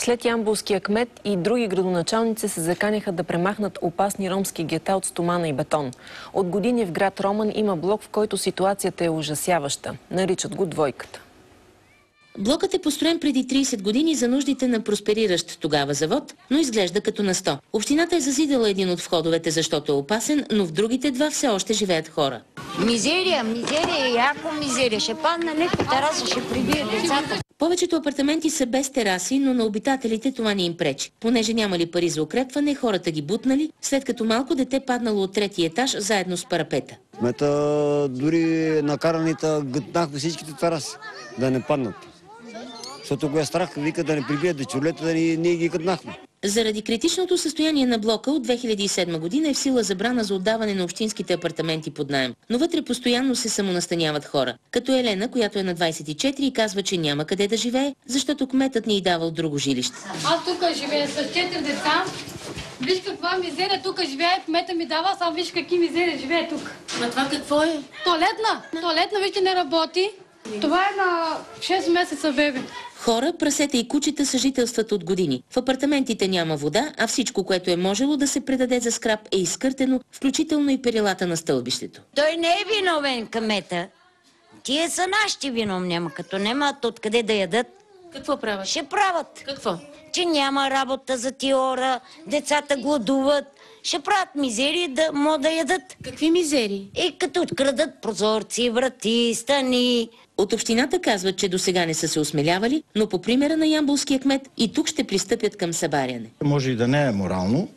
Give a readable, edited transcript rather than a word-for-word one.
След ямболския кмет и други градоначалници се заканяха да премахнат опасни ромски гета от стомана и бетон. От години в град Роман има блок, в който ситуацията е ужасяваща. Наричат го двойката. Блокът е построен преди 30 години за нуждите на проспериращ тогава завод, но изглежда като на 100. Общината е зазидала един от входовете, защото е опасен, но в другите два все още живеят хора. Мизерия, яко мизерия. Ще падна леко тераса, ще прибие децата. Повечето апартаменти са без тераси, но на обитателите това не им пречи. Понеже нямали пари за укрепване, хората ги бутнали, след като малко дете паднало от третия етаж заедно с парапета. Мета дори накараните гътнахме всичките тераси, да не паднат. Защото го е страх, вика да не прибият дечулета, да ние ги гътнахме. Заради критичното състояние на блока от 2007 година е в сила забрана за отдаване на общинските апартаменти под наем. Но вътре постоянно се самонастаняват хора. Като Елена, която е на 24 и казва, че няма къде да живее, защото кметът ни й давал друго жилище. Аз тук живея с 4 деца. Виж каква мизерия тук живее, кмета ми дава, сам виж какви мизерия живее тук. А това какво е? Туалетна, вижте, не работи. Това е на 6 месеца бебе. Хора, прасета и кучета съжителстват от години. В апартаментите няма вода, а всичко, което е можело да се предаде за скрап, е изкъртено, включително и перилата на стълбището. Той не е виновен, кмета. Тие са нашите виновни, ама като нямат откъде да ядат. Какво правят? Ще правят. Какво? Че няма работа за тия хора, децата гладуват. Ще правят мизерии да могат да ядат. Какви мизерии? И като открадат прозорци, врати, стани. От общината казват, че досега не са се осмелявали, но по примера на ямболския кмет и тук ще пристъпят към събаряне. Може и да не е морално,